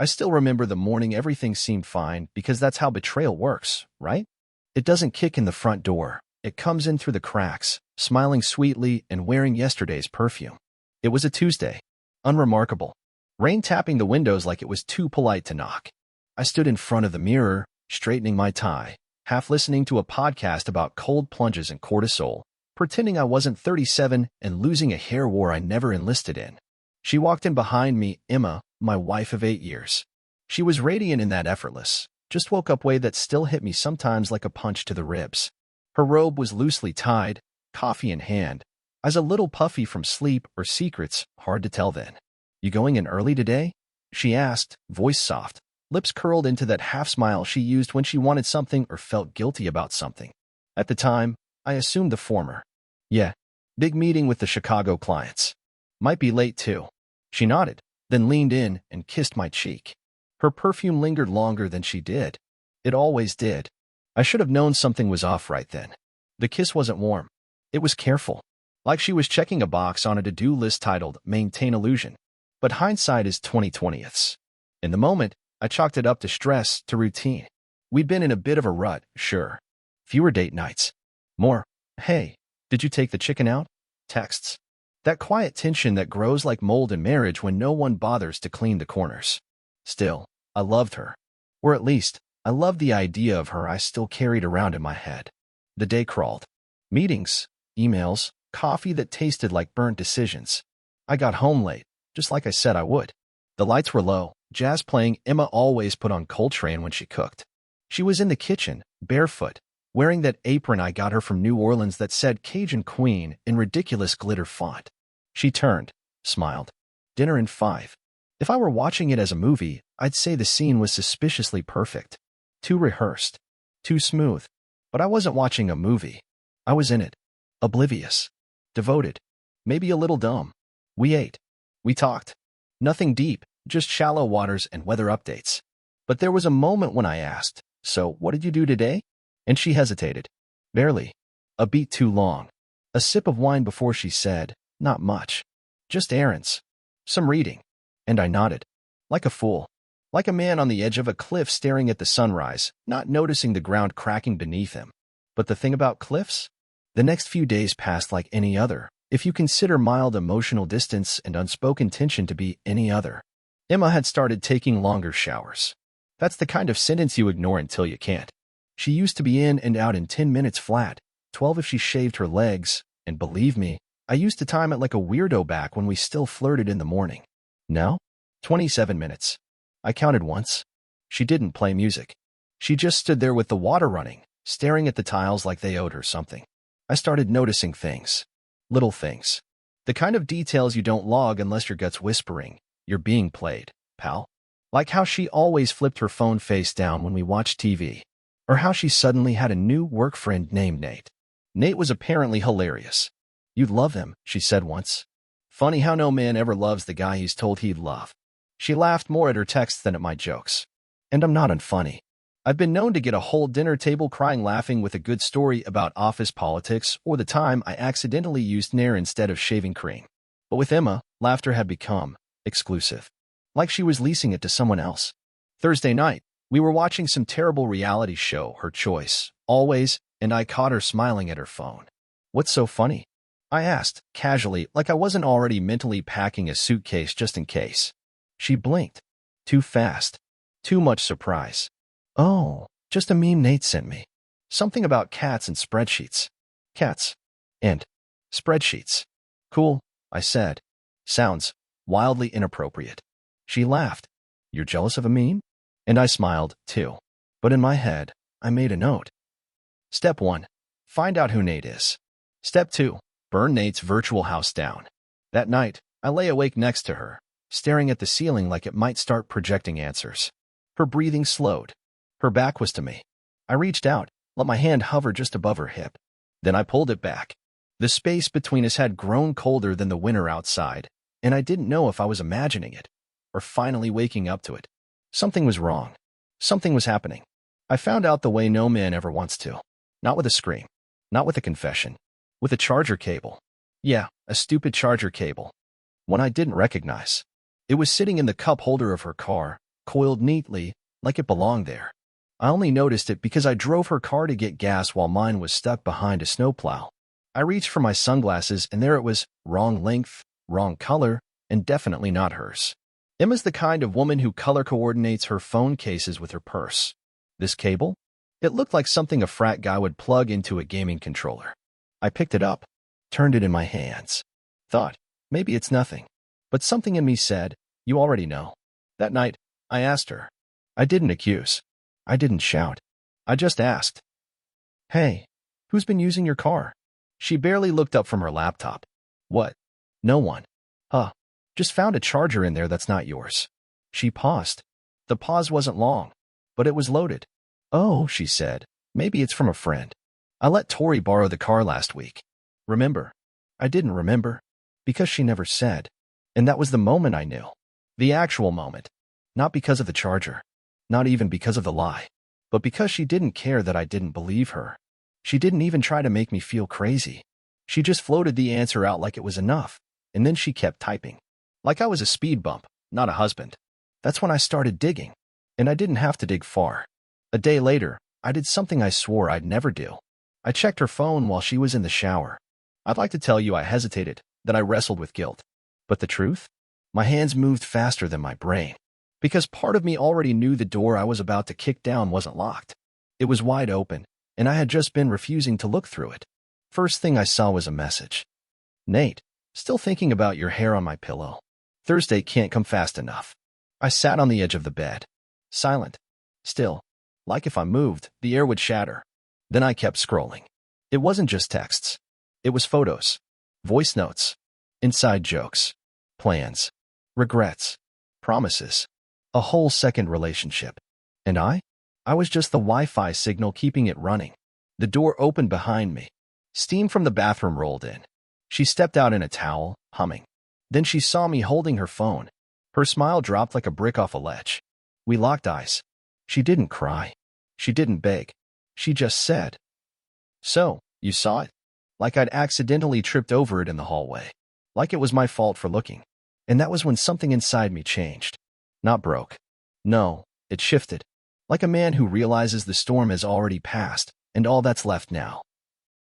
I still remember the morning everything seemed fine because that's how betrayal works, right? It doesn't kick in the front door. It comes in through the cracks, smiling sweetly and wearing yesterday's perfume. It was a Tuesday. Unremarkable. Rain tapping the windows like it was too polite to knock. I stood in front of the mirror, straightening my tie, half listening to a podcast about cold plunges and cortisol, pretending I wasn't 37 and losing a hair war I never enlisted in. She walked in behind me, Emma, my wife of 8 years. She was radiant in that effortless, just woke up way that still hit me sometimes like a punch to the ribs. Her robe was loosely tied, coffee in hand, eyes a little puffy from sleep or secrets, hard to tell then. You going in early today? She asked, voice soft, lips curled into that half-smile she used when she wanted something or felt guilty about something. At the time, I assumed the former. Yeah, big meeting with the Chicago clients. Might be late too. She nodded, then leaned in and kissed my cheek. Her perfume lingered longer than she did. It always did. I should have known something was off right then. The kiss wasn't warm. It was careful, like she was checking a box on a to-do list titled Maintain Illusion. But hindsight is 20/20ths. In the moment, I chalked it up to stress, to routine. We'd been in a bit of a rut, sure. Fewer date nights. More, hey, did you take the chicken out? Texts. That quiet tension that grows like mold in marriage when no one bothers to clean the corners. Still, I loved her. Or at least, I loved the idea of her I still carried around in my head. The day crawled. Meetings, emails, coffee that tasted like burnt decisions. I got home late, just like I said I would. The lights were low, jazz playing. Emma always put on Coltrane when she cooked. She was in the kitchen, barefoot, wearing that apron I got her from New Orleans that said Cajun Queen in ridiculous glitter font. She turned, smiled. Dinner in 5. If I were watching it as a movie, I'd say the scene was suspiciously perfect. Too rehearsed. Too smooth. But I wasn't watching a movie. I was in it. Oblivious. Devoted. Maybe a little dumb. We ate. We talked. Nothing deep, just shallow waters and weather updates. But there was a moment when I asked, so what did you do today? And she hesitated. Barely. A beat too long. A sip of wine before she said, not much. Just errands. Some reading. And I nodded. Like a fool. Like a man on the edge of a cliff staring at the sunrise, not noticing the ground cracking beneath him. But the thing about cliffs? The next few days passed like any other, if you consider mild emotional distance and unspoken tension to be any other. Emma had started taking longer showers. That's the kind of sentence you ignore until you can't. She used to be in and out in 10 minutes flat, 12 if she shaved her legs, and believe me, I used to time it like a weirdo back when we still flirted in the morning. Now? 27 minutes. I counted once. She didn't play music. She just stood there with the water running, staring at the tiles like they owed her something. I started noticing things. Little things. The kind of details you don't log unless your gut's whispering, you're being played, pal. Like how she always flipped her phone face down when we watched TV. Or how she suddenly had a new work friend named Nate. Nate was apparently hilarious. You'd love him, she said once. Funny how no man ever loves the guy he's told he'd love. She laughed more at her texts than at my jokes. And I'm not unfunny. I've been known to get a whole dinner table crying laughing with a good story about office politics or the time I accidentally used Nair instead of shaving cream. But with Emma, laughter had become exclusive. Like she was leasing it to someone else. Thursday night, we were watching some terrible reality show, her choice, always, and I caught her smiling at her phone. What's so funny? I asked, casually, like I wasn't already mentally packing a suitcase just in case. She blinked. Too fast. Too much surprise. Oh, just a meme Nate sent me. Something about cats and spreadsheets. Cats. And spreadsheets. Cool, I said. Sounds wildly inappropriate. She laughed. You're jealous of a meme? And I smiled, too. But in my head, I made a note. Step 1. Find out who Nate is. Step 2. Burn Nate's virtual house down. That night, I lay awake next to her, staring at the ceiling like it might start projecting answers. Her breathing slowed. Her back was to me. I reached out, let my hand hover just above her hip. Then I pulled it back. The space between us had grown colder than the winter outside, and I didn't know if I was imagining it, or finally waking up to it. Something was wrong. Something was happening. I found out the way no man ever wants to. Not with a scream. Not with a confession. With a charger cable. Yeah, a stupid charger cable. One I didn't recognize. It was sitting in the cup holder of her car, coiled neatly, like it belonged there. I only noticed it because I drove her car to get gas while mine was stuck behind a snowplow. I reached for my sunglasses and there it was, wrong length, wrong color, and definitely not hers. Emma's the kind of woman who color coordinates her phone cases with her purse. This cable? It looked like something a frat guy would plug into a gaming controller. I picked it up, turned it in my hands. Thought, maybe it's nothing. But something in me said, you already know. That night, I asked her. I didn't accuse. I didn't shout. I just asked. Hey, who's been using your car? She barely looked up from her laptop. What? No one. Huh. Just found a charger in there that's not yours. She paused. The pause wasn't long, but it was loaded. Oh, she said. Maybe it's from a friend. I let Tori borrow the car last week. Remember? I didn't remember. Because she never said. And that was the moment I knew. The actual moment. Not because of the charger. Not even because of the lie. But because she didn't care that I didn't believe her. She didn't even try to make me feel crazy. She just floated the answer out like it was enough. And then she kept typing. Like I was a speed bump, not a husband. That's when I started digging. And I didn't have to dig far. A day later, I did something I swore I'd never do. I checked her phone while she was in the shower. I'd like to tell you I hesitated, that I wrestled with guilt. But the truth? My hands moved faster than my brain. Because part of me already knew the door I was about to kick down wasn't locked. It was wide open, and I had just been refusing to look through it. First thing I saw was a message. Nate, still thinking about your hair on my pillow. Thursday can't come fast enough. I sat on the edge of the bed. Silent. Still. Like if I moved, the air would shatter. Then I kept scrolling. It wasn't just texts. It was photos. Voice notes. Inside jokes. Plans. Regrets. Promises. A whole second relationship. And I was just the Wi-Fi signal keeping it running. The door opened behind me. Steam from the bathroom rolled in. She stepped out in a towel, humming. Then she saw me holding her phone. Her smile dropped like a brick off a ledge. We locked eyes. She didn't cry. She didn't beg. She just said, "So, you saw it?" Like I'd accidentally tripped over it in the hallway. Like it was my fault for looking. And that was when something inside me changed. Not broke. No, it shifted. Like a man who realizes the storm has already passed, and all that's left now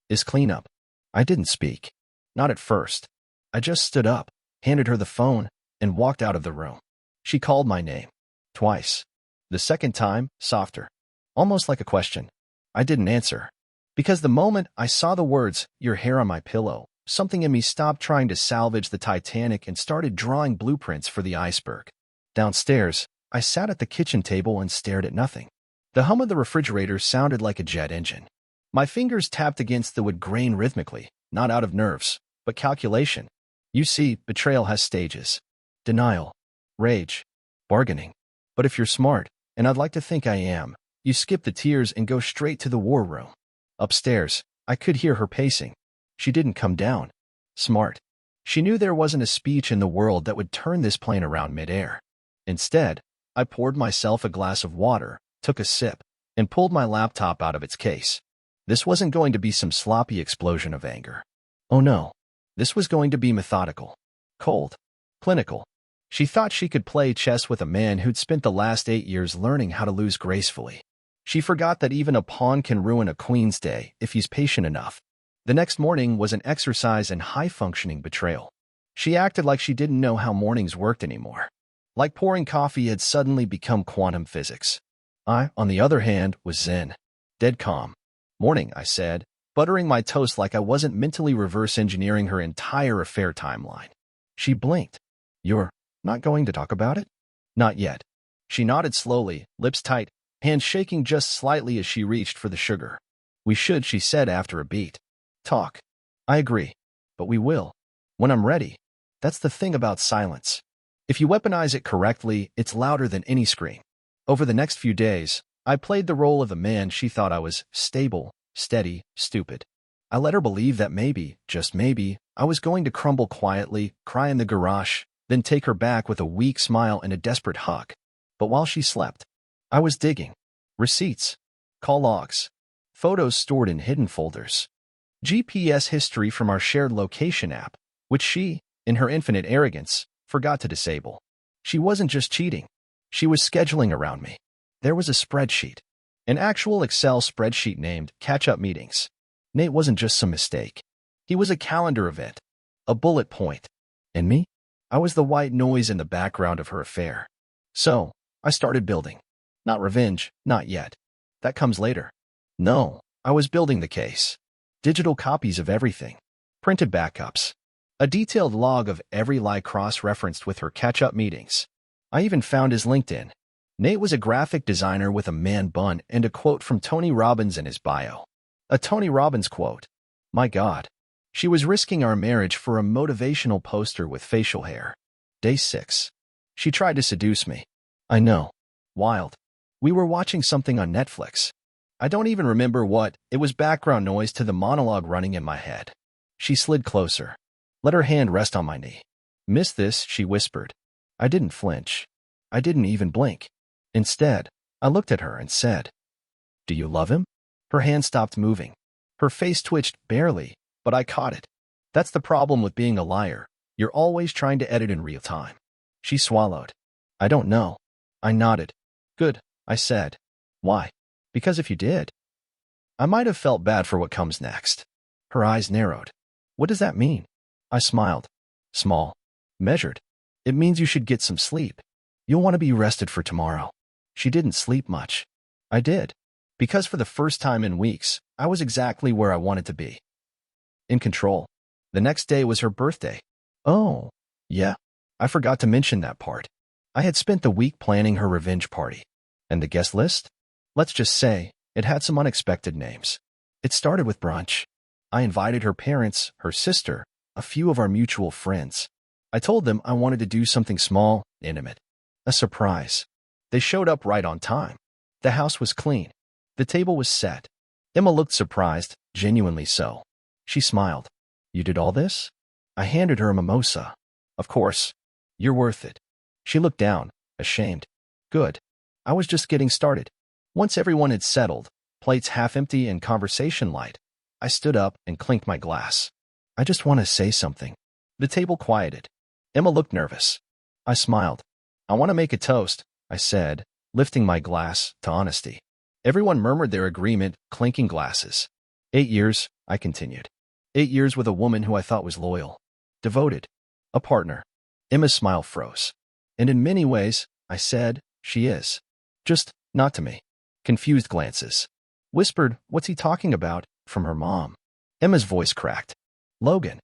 is cleanup. I didn't speak. Not at first. I just stood up, handed her the phone, and walked out of the room. She called my name. Twice. The second time, softer. Almost like a question. I didn't answer. Because the moment I saw the words, "Your hair on my pillow," something in me stopped trying to salvage the Titanic and started drawing blueprints for the iceberg. Downstairs, I sat at the kitchen table and stared at nothing. The hum of the refrigerator sounded like a jet engine. My fingers tapped against the wood grain rhythmically, not out of nerves, but calculation. You see, betrayal has stages. Denial. Rage. Bargaining. But if you're smart, and I'd like to think I am, you skip the tears and go straight to the war room. Upstairs, I could hear her pacing. She didn't come down. Smart. She knew there wasn't a speech in the world that would turn this plane around midair. Instead, I poured myself a glass of water, took a sip, and pulled my laptop out of its case. This wasn't going to be some sloppy explosion of anger. Oh no. This was going to be methodical. Cold. Clinical. She thought she could play chess with a man who'd spent the last 8 years learning how to lose gracefully. She forgot that even a pawn can ruin a queen's day if he's patient enough. The next morning was an exercise in high-functioning betrayal. She acted like she didn't know how mornings worked anymore. Like pouring coffee had suddenly become quantum physics. I, on the other hand, was zen. Dead calm. "Morning," I said, buttering my toast like I wasn't mentally reverse engineering her entire affair timeline. She blinked. "You're not going to talk about it?" "Not yet." She nodded slowly, lips tight, hands shaking just slightly as she reached for the sugar. "We should," she said after a beat. "Talk." "I agree. But we will. When I'm ready." That's the thing about silence. If you weaponize it correctly, it's louder than any scream. Over the next few days, I played the role of the man she thought I was: stable, steady, stupid. I let her believe that maybe, just maybe, I was going to crumble quietly, cry in the garage, then take her back with a weak smile and a desperate hug. But while she slept, I was digging. Receipts, call logs, photos stored in hidden folders, GPS history from our shared location app, which she, in her infinite arrogance, forgot to disable. She wasn't just cheating. She was scheduling around me. There was a spreadsheet. An actual Excel spreadsheet named Catch-Up Meetings. Nate wasn't just some mistake. He was a calendar event. A bullet point. And me? I was the white noise in the background of her affair. So, I started building. Not revenge, not yet. That comes later. No, I was building the case. Digital copies of everything. Printed backups. A detailed log of every lie cross-referenced with her catch-up meetings. I even found his LinkedIn. Nate was a graphic designer with a man bun and a quote from Tony Robbins in his bio. A Tony Robbins quote. My God. She was risking our marriage for a motivational poster with facial hair. Day 6. She tried to seduce me. I know. Wild. We were watching something on Netflix. I don't even remember what. It was background noise to the monologue running in my head. She slid closer. Let her hand rest on my knee. Miss this, she whispered. I didn't flinch. I didn't even blink. Instead, I looked at her and said, Do you love him? Her hand stopped moving. Her face twitched barely, but I caught it. That's the problem with being a liar. You're always trying to edit in real time. She swallowed. I don't know. I nodded. Good, I said. Why? Because if you did, I might have felt bad for what comes next. Her eyes narrowed. What does that mean? I smiled. Small. Measured. It means you should get some sleep. You'll want to be rested for tomorrow. She didn't sleep much. I did. Because for the first time in weeks, I was exactly where I wanted to be. In control. The next day was her birthday. Oh, yeah. I forgot to mention that part. I had spent the week planning her revenge party. And the guest list? Let's just say, it had some unexpected names. It started with brunch. I invited her parents, her sister, a few of our mutual friends. I told them I wanted to do something small, intimate. A surprise. They showed up right on time. The house was clean. The table was set. Emma looked surprised, genuinely so. She smiled. You did all this? I handed her a mimosa. Of course. You're worth it. She looked down, ashamed. Good. I was just getting started. Once everyone had settled, plates half empty and conversation light, I stood up and clinked my glass. I just want to say something. The table quieted. Emma looked nervous. I smiled. I want to make a toast, I said, lifting my glass to honesty. Everyone murmured their agreement, clinking glasses. 8 years, I continued. 8 years with a woman who I thought was loyal, devoted, a partner. Emma's smile froze. And in many ways, I said, she is. Just not to me. Confused glances. Whispered, what's he talking about, from her mom. Emma's voice cracked. Logan.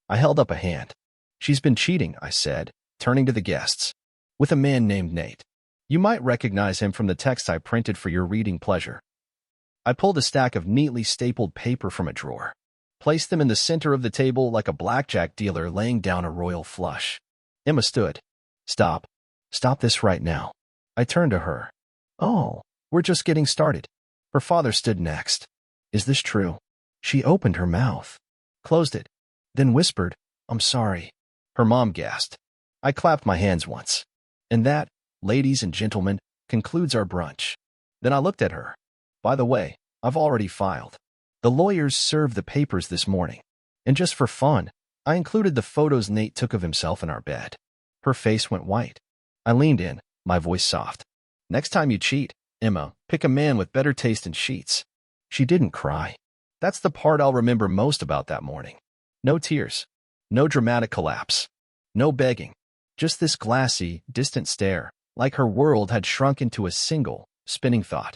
I held up a hand. She's been cheating, I said, turning to the guests. With a man named Nate. You might recognize him from the text I printed for your reading pleasure. I pulled a stack of neatly stapled paper from a drawer. Placed them in the center of the table like a blackjack dealer laying down a royal flush. Emma stood. Stop. Stop this right now. I turned to her. Oh, we're just getting started. Her father stood next. Is this true? She opened her mouth. Closed it. Then whispered, I'm sorry. Her mom gasped. I clapped my hands once. And that, ladies and gentlemen, concludes our brunch. Then I looked at her. By the way, I've already filed. The lawyers served the papers this morning. And just for fun, I included the photos Nate took of himself in our bed. Her face went white. I leaned in, my voice soft. Next time you cheat, Emma, pick a man with better taste in sheets. She didn't cry. That's the part I'll remember most about that morning. No tears. No dramatic collapse. No begging. Just this glassy, distant stare, like her world had shrunk into a single, spinning thought.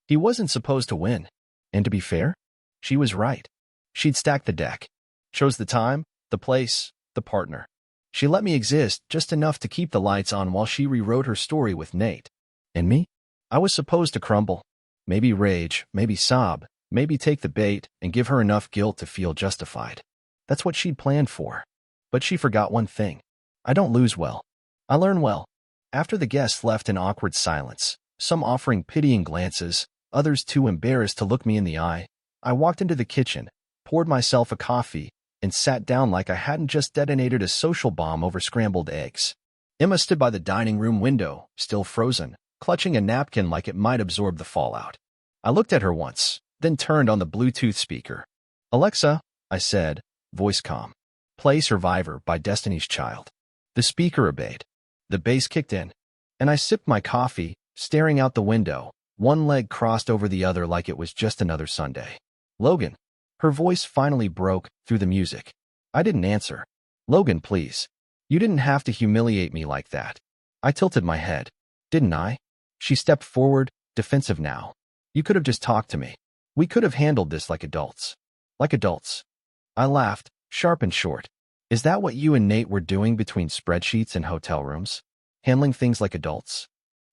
He wasn't supposed to win. And to be fair, she was right. She'd stacked the deck. Chose the time, the place, the partner. She let me exist just enough to keep the lights on while she rewrote her story with Nate. And me? I was supposed to crumble. Maybe rage, maybe sob, maybe take the bait and give her enough guilt to feel justified. That's what she'd planned for. But she forgot one thing. I don't lose well. I learn well. After the guests left in awkward silence, some offering pitying glances, others too embarrassed to look me in the eye, I walked into the kitchen, poured myself a coffee, and sat down like I hadn't just detonated a social bomb over scrambled eggs. Emma stood by the dining room window, still frozen, clutching a napkin like it might absorb the fallout. I looked at her once, then turned on the Bluetooth speaker. Alexa, I said, voice calm. Play Survivor by Destiny's Child. The speaker obeyed. The bass kicked in. And I sipped my coffee, staring out the window, one leg crossed over the other like it was just another Sunday. Logan. Her voice finally broke through the music. I didn't answer. Logan, please. You didn't have to humiliate me like that. I tilted my head. Didn't I? She stepped forward, defensive now. You could have just talked to me. We could have handled this like adults. Like adults. I laughed, sharp and short. Is that what you and Nate were doing between spreadsheets and hotel rooms? Handling things like adults?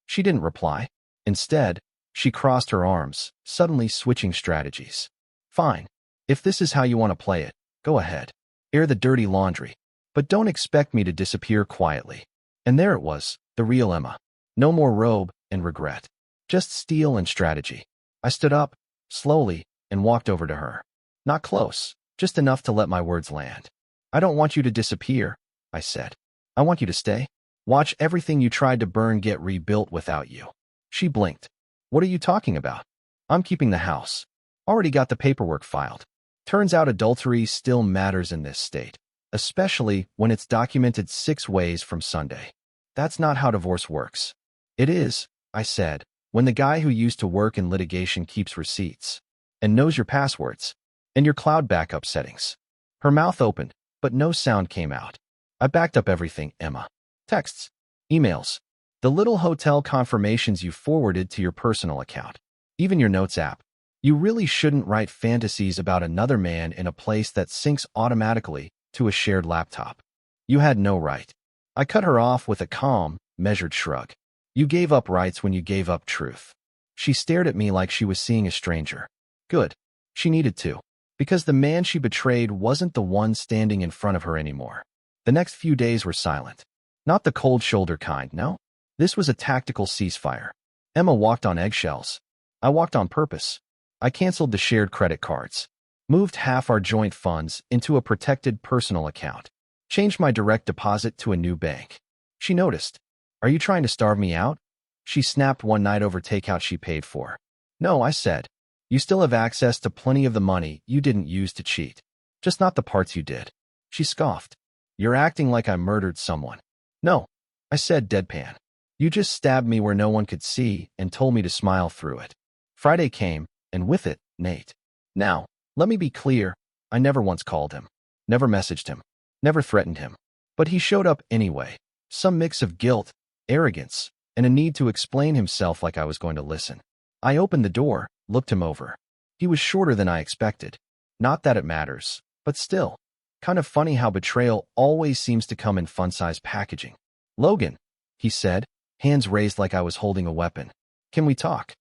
She didn't reply. Instead, she crossed her arms, suddenly switching strategies. Fine. If this is how you want to play it, go ahead. Air the dirty laundry. But don't expect me to disappear quietly. And there it was, the real Emma. No more robe and regret. Just steel and strategy. I stood up, slowly, and walked over to her. Not close, just enough to let my words land. I don't want you to disappear, I said. I want you to stay. Watch everything you tried to burn get rebuilt without you. She blinked. What are you talking about? I'm keeping the house. Already got the paperwork filed. Turns out adultery still matters in this state, especially when it's documented 6 ways from Sunday. That's not how divorce works. It is, I said, when the guy who used to work in litigation keeps receipts and knows your passwords and your cloud backup settings. Her mouth opened, but no sound came out. I backed up everything, Emma. Texts, emails, the little hotel confirmations you forwarded to your personal account, even your notes app. You really shouldn't write fantasies about another man in a place that syncs automatically to a shared laptop. You had no right. I cut her off with a calm, measured shrug. You gave up rights when you gave up truth. She stared at me like she was seeing a stranger. Good. She needed to. Because the man she betrayed wasn't the one standing in front of her anymore. The next few days were silent. Not the cold shoulder kind, no. This was a tactical ceasefire. Emma walked on eggshells. I walked on purpose. I canceled the shared credit cards, moved half our joint funds into a protected personal account, changed my direct deposit to a new bank. She noticed. Are you trying to starve me out? She snapped one night over takeout she paid for. No, I said. You still have access to plenty of the money you didn't use to cheat. Just not the parts you did. She scoffed. You're acting like I murdered someone. No, I said deadpan. You just stabbed me where no one could see and told me to smile through it. Friday came, and with it, Nate. Now, let me be clear, I never once called him, never messaged him, never threatened him. But he showed up anyway, some mix of guilt, arrogance, and a need to explain himself like I was going to listen. I opened the door, looked him over. He was shorter than I expected. Not that it matters, but still. Kind of funny how betrayal always seems to come in fun-sized packaging. Logan, he said, hands raised like I was holding a weapon. Can we talk?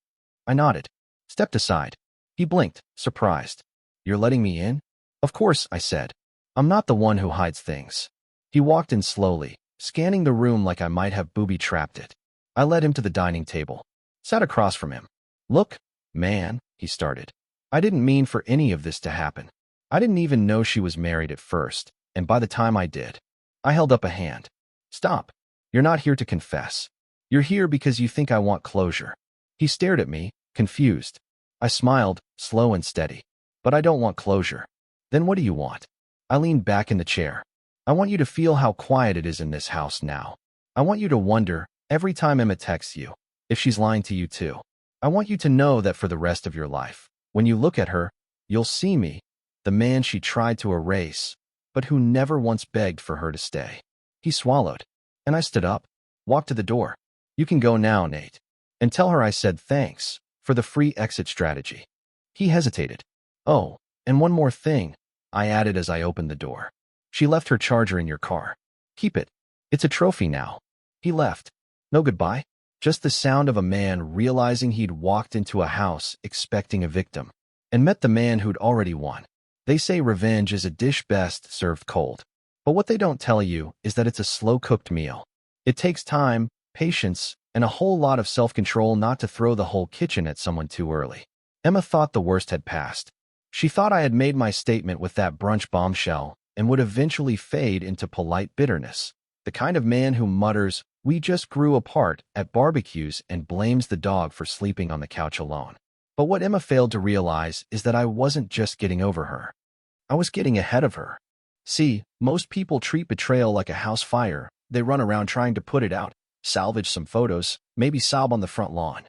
I nodded. Stepped aside. He blinked, surprised. You're letting me in? Of course, I said. I'm not the one who hides things. He walked in slowly, scanning the room like I might have booby-trapped it. I led him to the dining table. Sat across from him. Look, man, he started. I didn't mean for any of this to happen. I didn't even know she was married at first, and by the time I did, I held up a hand. Stop. You're not here to confess. You're here because you think I want closure. He stared at me, confused. I smiled, slow and steady. But I don't want closure. Then what do you want? I leaned back in the chair. I want you to feel how quiet it is in this house now. I want you to wonder, every time Emma texts you, if she's lying to you too. I want you to know that for the rest of your life, when you look at her, you'll see me, the man she tried to erase, but who never once begged for her to stay. He swallowed, and I stood up, walked to the door. You can go now, Nate, and tell her I said thanks for the free exit strategy. He hesitated. Oh, and one more thing, I added as I opened the door. She left her charger in your car. Keep it. It's a trophy now. He left. No goodbye. Just the sound of a man realizing he'd walked into a house expecting a victim and met the man who'd already won. They say revenge is a dish best served cold. But what they don't tell you is that it's a slow-cooked meal. It takes time, patience, and a whole lot of self-control not to throw the whole kitchen at someone too early. Emma thought the worst had passed. She thought I had made my statement with that brunch bombshell and would eventually fade into polite bitterness. The kind of man who mutters, "We just grew apart," at barbecues and blames the dog for sleeping on the couch alone. But what Emma failed to realize is that I wasn't just getting over her. I was getting ahead of her. See, most people treat betrayal like a house fire. They run around trying to put it out. salvage some photos, maybe sob on the front lawn.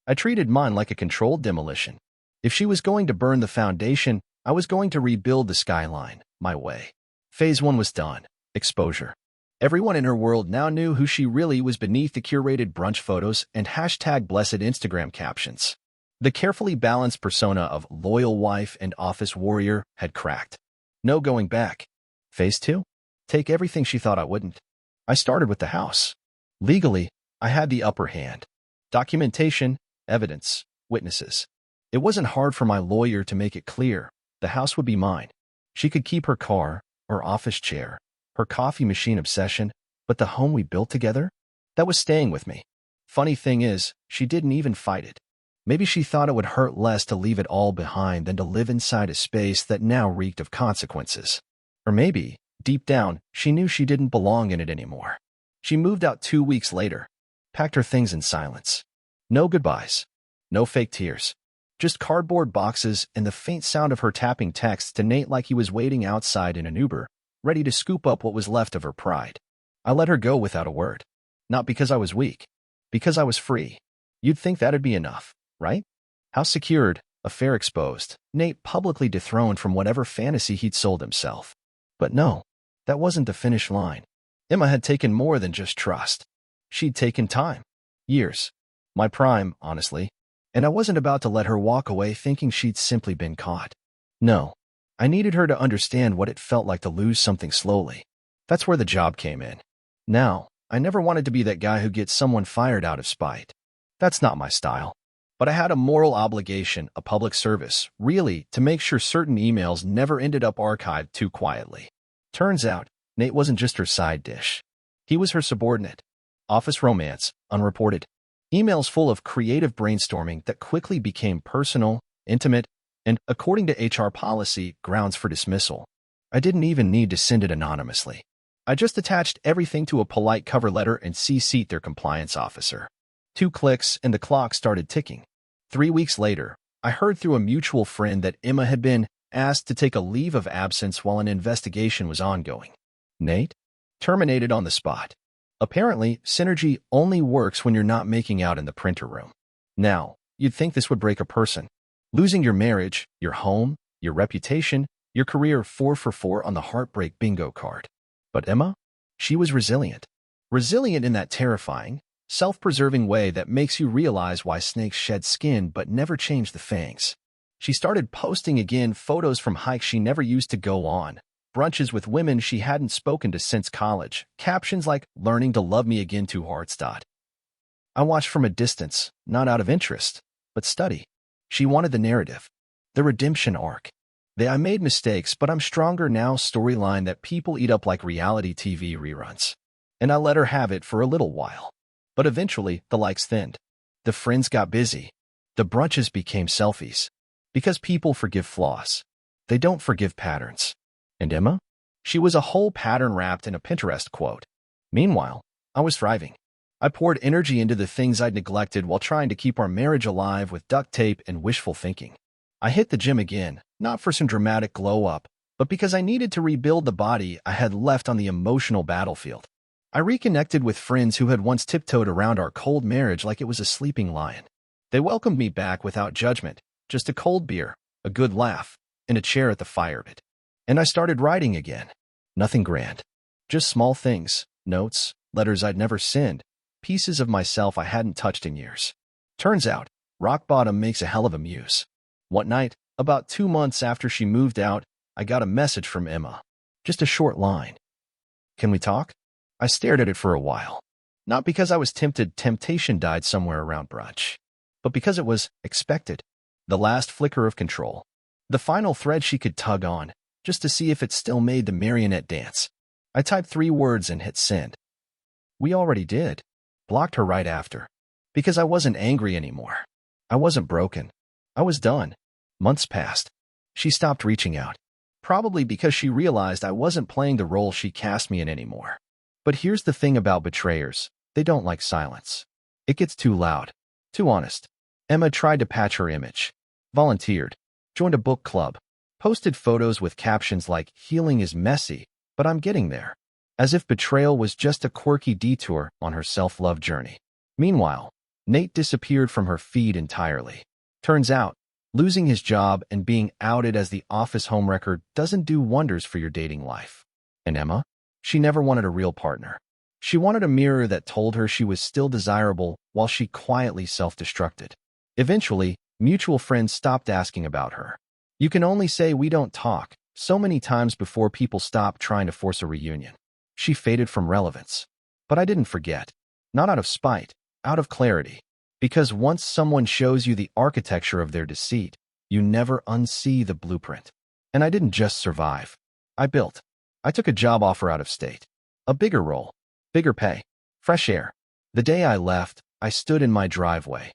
I treated mine like a controlled demolition. If she was going to burn the foundation, I was going to rebuild the skyline, my way. Phase 1 was done. Exposure. Everyone in her world now knew who she really was beneath the curated brunch photos and #blessed Instagram captions. The carefully balanced persona of loyal wife and office warrior had cracked. No going back. Phase 2? Take everything she thought I wouldn't. I started with the house. Legally, I had the upper hand. Documentation, evidence, witnesses. It wasn't hard for my lawyer to make it clear. The house would be mine. She could keep her car, her office chair, her coffee machine obsession, but the home we built together? That was staying with me. Funny thing is, she didn't even fight it. Maybe she thought it would hurt less to leave it all behind than to live inside a space that now reeked of consequences. Or maybe, deep down, she knew she didn't belong in it anymore. She moved out 2 weeks later, packed her things in silence. No goodbyes. No fake tears. Just cardboard boxes and the faint sound of her tapping texts to Nate like he was waiting outside in an Uber, ready to scoop up what was left of her pride. I let her go without a word. Not because I was weak. Because I was free. You'd think that'd be enough, right? House secured, affair exposed, Nate publicly dethroned from whatever fantasy he'd sold himself. But no, that wasn't the finish line. Emma had taken more than just trust. She'd taken time. Years. My prime, honestly. And I wasn't about to let her walk away thinking she'd simply been caught. No. I needed her to understand what it felt like to lose something slowly. That's where the job came in. Now, I never wanted to be that guy who gets someone fired out of spite. That's not my style. But I had a moral obligation, a public service, really, to make sure certain emails never ended up archived too quietly. Turns out, Nate wasn't just her side dish. He was her subordinate. Office romance, unreported. Emails full of creative brainstorming that quickly became personal, intimate, and, according to HR policy, grounds for dismissal. I didn't even need to send it anonymously. I just attached everything to a polite cover letter and CC'd their compliance officer. 2 clicks and the clock started ticking. 3 weeks later, I heard through a mutual friend that Emma had been asked to take a leave of absence while an investigation was ongoing. Nate? Terminated on the spot. Apparently, synergy only works when you're not making out in the printer room. Now, you'd think this would break a person. Losing your marriage, your home, your reputation, your career 4 for 4 on the heartbreak bingo card. But Emma? She was resilient. Resilient in that terrifying, self-preserving way that makes you realize why snakes shed skin but never change the fangs. She started posting again photos from hikes she never used to go on, brunches with women she hadn't spoken to since college, captions like, "Learning to love me again 2 hearts." I watched from a distance, not out of interest, but study. She wanted the narrative, the redemption arc. The "I made mistakes, but I'm stronger now" storyline that people eat up like reality TV reruns. And I let her have it for a little while. But eventually, the likes thinned. The friends got busy. The brunches became selfies. Because people forgive flaws. They don't forgive patterns. And Emma? She was a whole pattern wrapped in a Pinterest quote. Meanwhile, I was thriving. I poured energy into the things I'd neglected while trying to keep our marriage alive with duct tape and wishful thinking. I hit the gym again, not for some dramatic glow-up, but because I needed to rebuild the body I had left on the emotional battlefield. I reconnected with friends who had once tiptoed around our cold marriage like it was a sleeping lion. They welcomed me back without judgment, just a cold beer, a good laugh, and a chair at the fire pit. And I started writing again. Nothing grand. Just small things, notes, letters I'd never sent, pieces of myself I hadn't touched in years. Turns out, rock bottom makes a hell of a muse. One night, about 2 months after she moved out, I got a message from Emma. Just a short line. "Can we talk?" I stared at it for a while. Not because I was tempted, temptation died somewhere around brunch, but because it was expected. The last flicker of control. The final thread she could tug on, just to see if it still made the marionette dance. I typed 3 words and hit send. "We already did." Blocked her right after. Because I wasn't angry anymore. I wasn't broken. I was done. Months passed. She stopped reaching out. Probably because she realized I wasn't playing the role she cast me in anymore. But here's the thing about betrayers. They don't like silence. It gets too loud. Too honest. Emma tried to patch her image. Volunteered. Joined a book club. Posted photos with captions like, "Healing is messy, but I'm getting there." as if betrayal was just a quirky detour on her self-love journey. Meanwhile, Nate disappeared from her feed entirely. Turns out, losing his job and being outed as the office homewrecker doesn't do wonders for your dating life. And Emma? She never wanted a real partner. She wanted a mirror that told her she was still desirable while she quietly self-destructed. Eventually, mutual friends stopped asking about her. You can only say we don't talk so many times before people stop trying to force a reunion. She faded from relevance. But I didn't forget. Not out of spite, out of clarity. Because once someone shows you the architecture of their deceit, you never unsee the blueprint. And I didn't just survive. I built. I took a job offer out of state. A bigger role. Bigger pay. Fresh air. The day I left, I stood in my driveway,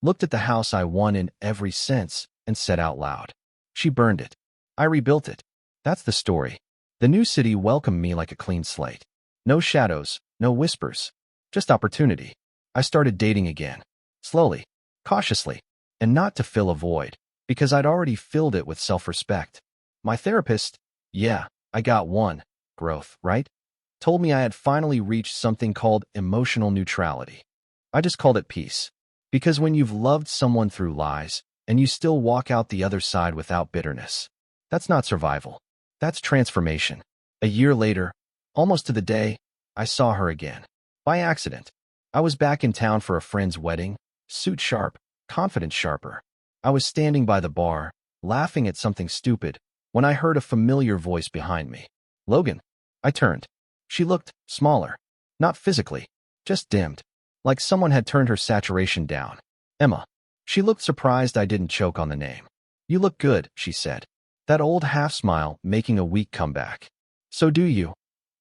looked at the house I won in every sense, and said out loud, "She burned it. I rebuilt it." That's the story. The new city welcomed me like a clean slate. No shadows, no whispers, just opportunity. I started dating again. Slowly, cautiously, and not to fill a void, because I'd already filled it with self-respect. My therapist, yeah, I got one, growth, right? Told me I had finally reached something called emotional neutrality. I just called it peace. Because when you've loved someone through lies, and you still walk out the other side without bitterness, that's not survival. That's transformation. A year later, almost to the day, I saw her again. By accident. I was back in town for a friend's wedding, suit sharp, confidence sharper. I was standing by the bar, laughing at something stupid, when I heard a familiar voice behind me. "Logan." I turned. She looked smaller. Not physically, just dimmed. Like someone had turned her saturation down. "Emma." She looked surprised I didn't choke on the name. "You look good," she said. That old half-smile making a weak comeback. "So do you."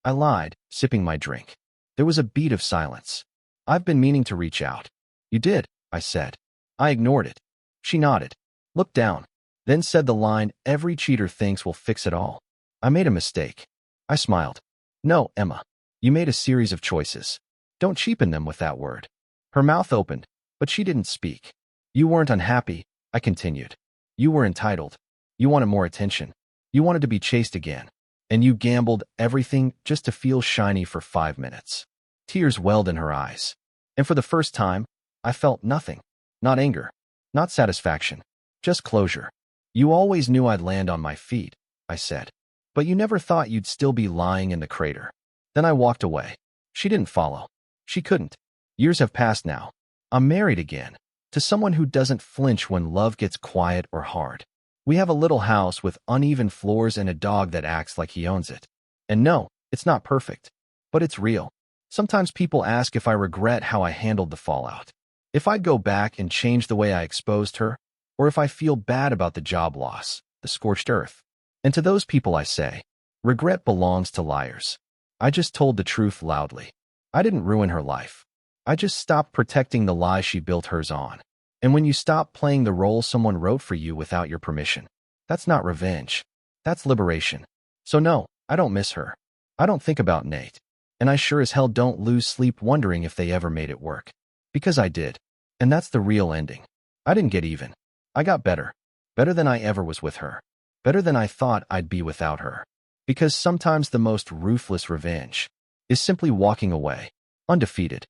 I lied, sipping my drink. There was a beat of silence. "I've been meaning to reach out." "You did," I said. I ignored it. She nodded, looked down, then said the line every cheater thinks will fix it all. "I made a mistake." I smiled. "No, Emma. You made a series of choices. Don't cheapen them with that word." Her mouth opened, but she didn't speak. "You weren't unhappy," I continued. "You were entitled. You wanted more attention. You wanted to be chased again. And you gambled everything just to feel shiny for 5 minutes." Tears welled in her eyes. And for the first time, I felt nothing. Not anger. Not satisfaction. Just closure. "You always knew I'd land on my feet," I said. "But you never thought you'd still be lying in the crater." Then I walked away. She didn't follow. She couldn't. Years have passed now. I'm married again. To someone who doesn't flinch when love gets quiet or hard. We have a little house with uneven floors and a dog that acts like he owns it. And no, it's not perfect. But it's real. Sometimes people ask if I regret how I handled the fallout. If I'd go back and change the way I exposed her, or if I feel bad about the job loss, the scorched earth. And to those people I say, regret belongs to liars. I just told the truth loudly. I didn't ruin her life. I just stopped protecting the lie she built hers on. And when you stop playing the role someone wrote for you without your permission, that's not revenge. That's liberation. So no, I don't miss her. I don't think about Nate. And I sure as hell don't lose sleep wondering if they ever made it work. Because I did. And that's the real ending. I didn't get even. I got better. Better than I ever was with her. Better than I thought I'd be without her. Because sometimes the most ruthless revenge is simply walking away, undefeated.